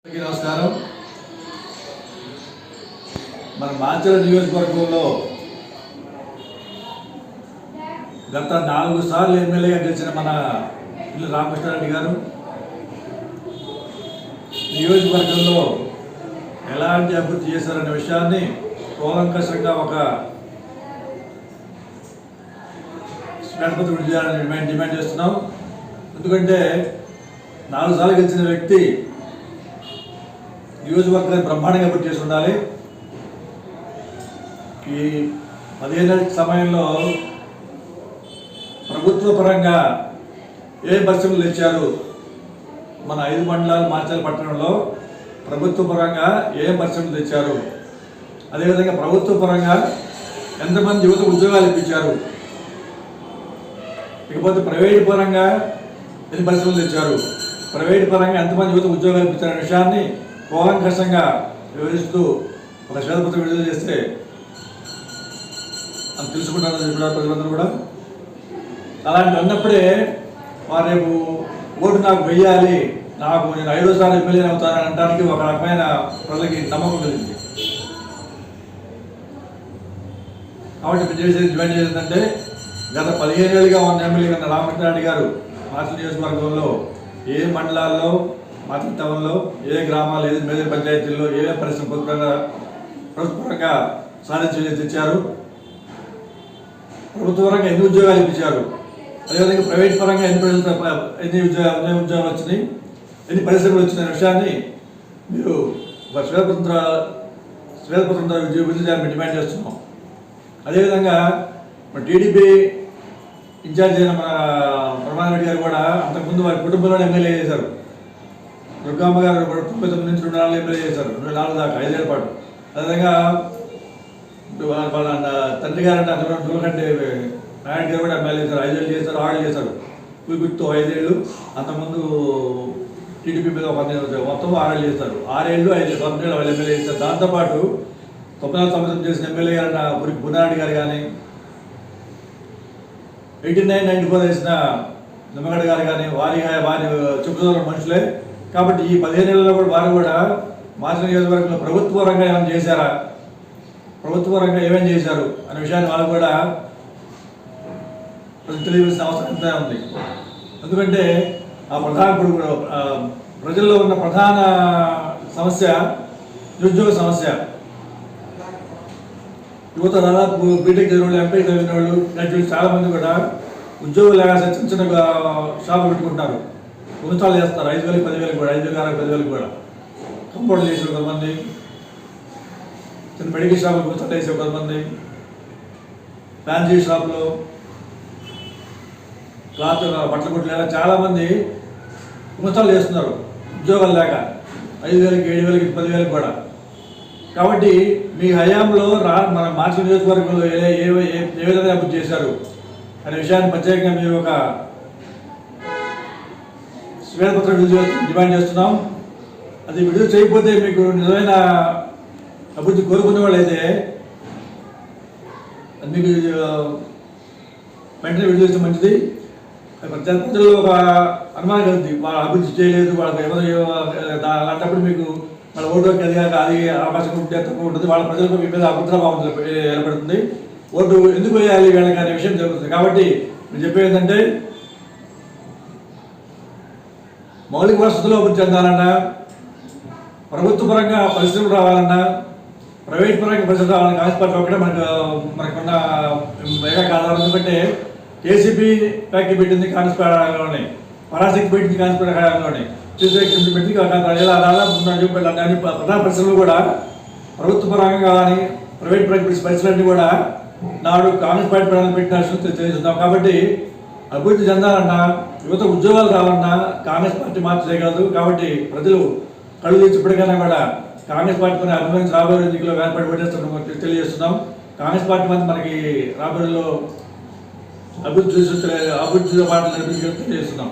నమస్కారం. మన మాచర్ల నియోజకవర్గంలో గత 4 సార్లు ఎమ్మెల్యేగా గెలిచిన మన పిల్లి రామకృష్ణారెడ్డి గారు నియోజకవర్గంలో ఎలాంటి అభివృద్ధి చేశారనే విషయాన్ని కూలంకషంగా ఒక శ్వేతపత్రం విడుదల చేయాలని డిమాండ్ చేస్తున్నాం. ఎందుకంటే 4 సార్లు గెలిచిన వ్యక్తి నియోజకవర్గాన్ని బ్రహ్మాండంగా అభివృద్ధి చేసి ఉండాలి. ఈ 15 ఏళ్ల సమయంలో ప్రభుత్వ పరంగా ఏ పరిశ్రమలు తెచ్చారు? మన 5 మండలాలు మాచర్ల పట్టణంలో ప్రభుత్వ పరంగా ఏ పరిశ్రమలు తెచ్చారు? అదేవిధంగా ప్రభుత్వ పరంగా ఎంతమంది యువత ఉద్యోగాలు ఇప్పించారు? ఇకపోతే ప్రైవేటు పరంగా ఎన్ని పరిశ్రమలు తెచ్చారు? ప్రైవేటు పరంగా ఎంతమంది యువత ఉద్యోగాలు ఇప్పించారనే విషయాన్ని కూలంకషంగా వివరిస్తూ ఒక శ్వేతపత్రం విడుదల చేస్తే అని తెలుసుకుంటారని చెప్పారు ప్రజలందరూ కూడా. అలాంటి అన్నప్పుడే వారు రేపు ఓటు నాకు వెయ్యాలి, నేను 5వ సారి ఎమ్మెల్యే అవుతానని అనడానికి ఒక రకమైన ప్రజలకి నమ్మకం కలిగింది. కాబట్టి డిమాండ్ చేసిందంటే గత 15 ఏళ్ళుగా ఉన్న ఎమ్మెల్యే ఉన్న రామకృష్ణారెడ్డి గారు మాచర్ల నియోజకవర్గంలో ఏ మండలాల్లో, మాచర్ల టౌన్లో ఏ గ్రామాలు, ఏ మేజర్ పంచాయతీల్లో ఏ పరిశ్రమ ప్రభుత్వపరంగా సాధించి తెచ్చారు? ప్రభుత్వ పరంగా ఎన్ని ఉద్యోగాలు ఇప్పించారు? అదేవిధంగా ప్రైవేట్ పరంగా ఎన్ని ఉద్యోగాలు వచ్చినాయి, ఎన్ని పరిశ్రమలు వచ్చిన విషయాన్ని మీరు శ్వేతపత్రం విడుదల చేయాలని డిమాండ్ చేస్తున్నాం. అదేవిధంగా మన టీడీపీ ఇన్ఛార్జ్ అయిన మన ప్రమాణరెడ్డి గారు కూడా అంతకుముందు వారి కుటుంబంలోనే ఎమ్మెల్యే చేశారు. దుర్గమ్మ గారు 99 నుంచి 2 ఎమ్మెల్యే చేశారు, 4 దాకా 5 ఏళ్ల పాటు. అదేవిధంగా వాళ్ళ తండ్రి గారు అంటే అందులో దుర్గంటే నాయుడు గారు కూడా ఎమ్మెల్యే చేశారు, 5 ఏళ్ళు చేశారు, 6 ఏళ్ళు చేశారు. గుర్తు 5 ఏళ్ళు, అంతకుముందు టీడీపీ మీద మొత్తం 6 ఏళ్ళు చేస్తారు. 6 ఏళ్ళు 5 ఏళ్ళు వాళ్ళు ఎమ్మెల్యే చేశారు. దాంతోపాటు 94 సంవత్సరం చేసిన ఎమ్మెల్యే గారు బునారెడ్డి గారు కానీ, 89-94 వేసిన నిమ్మగడ్డ గారు కానీ వారి చెప్పుకోదల మనుషులే. కాబట్టి ఈ 15 ఏళ్ళలో కూడా వారు కూడా మాచర్ల నియోజకవర్గంలో ప్రభుత్వ పరంగా ఏమైనా చేశారా, ప్రభుత్వ పరంగా ఏమేమి చేశారు అనే విషయాన్ని వాళ్ళు కూడా తెలియవలసిన అవసరం ఎంతైనా ఉంది. ఎందుకంటే ప్రజల్లో ఉన్న ప్రధాన సమస్య నిరుద్యోగ సమస్య. యువత దాదాపు బీటెక్ చదివిన వాళ్ళు, ఎంపీ చదివిన వాళ్ళు, గ్రాడ్యుయేట్ చాలామంది కూడా ఉద్యోగం లేక చిన్న చిన్న షాపులు పెట్టుకుంటారు, గుణితాలు చేస్తారు. 5,000, 10,000 కూడా, 5,000, 10,000 కూడా కంపౌండ్లు చేసే కొంతమంది, చిన్న మెడికల్ షాపులు గుణితాలు వేసే కొంతమంది, ఫ్యాన్సీ షాపులో క్లాత్ బట్టల కొట్లు లేక చాలామంది గుణితాలు చేస్తున్నారు ఉద్యోగాలు లేక, 5,000, 7,000, 10,000 కూడా. కాబట్టి మీ హయాంలో మన మాచర్ల నియోజకవర్గంలో ఏ విధంగా అభివృద్ధి చేశారు అనే విషయాన్ని ప్రత్యేకంగా మీరు ఒక శ్వేతపత్రం విడుదల డిమాండ్ చేస్తున్నాం. అది విడుదల చేయకపోతే మీకు నిజమైన అభివృద్ధి కోరుకునే వాళ్ళైతే అది మీకు వెంటనే విడుదల చేస్తే మంచిది. ప్రజల్లో ఒక అనుమానం కలుగుతుంది, వాళ్ళు అభివృద్ధి చేయలేదు, వాళ్ళకి ఎవరు అలాంటప్పుడు మీకు వాళ్ళ ఓటుకి అది అవకాశం ఉంటే తక్కువ ఉంటుంది, వాళ్ళ ప్రజలకు మీ మీద అభద్రభావం ఏర్పడుతుంది. ఓటు ఎందుకు వేయాలి వీళ్ళకి అనే విషయం జరుగుతుంది. కాబట్టి మీరు చెప్పేది ఏంటంటే మౌలిక వసతులు అభివృద్ధి చెందాలన్నా, ప్రభుత్వ పరంగా పరిశ్రమలు రావాలన్నా, ప్రైవేట్ పరంగా పరిశ్రమలు రావాలన్నా కాంగ్రెస్ పార్టీ ఒకటే మనకున్న మెగా కాలం. ఎందుకంటే కేసీపీ ఫ్యాక్టరీ పెట్టింది కాంగ్రెస్ పార్టీలోనే, పరాశక్తి పెట్టింది కాంగ్రెస్ పార్టీలోనే, పెట్టింది దాదాపు ప్రధాన పరిశ్రమలు కూడా ప్రభుత్వ పరంగా కానీ ప్రైవేట్ పరిశ్రమలన్నీ కూడా నాడు కాంగ్రెస్ పార్టీ ప్రధాన పెట్టిన తెలియజేస్తున్నాం. కాబట్టి అభివృద్ధి చెందాలన్నా, యువత ఉద్యోగాలు రావాలన్నా కాంగ్రెస్ పార్టీ మాత్రం చేయగలదు. కాబట్టి ప్రజలు కళ్ళు తెచ్చిప్పటికైనా కూడా కాంగ్రెస్ పార్టీ పైన అభిమానించి రాబోయే ఎన్నికల్లో వేలపాటు పెట్టేస్తున్నాం తెలియజేస్తున్నాం. కాంగ్రెస్ పార్టీ మంది మనకి రాబోయేలో అభివృద్ధి పాటలు నడిపించి తెలియజేస్తున్నాం.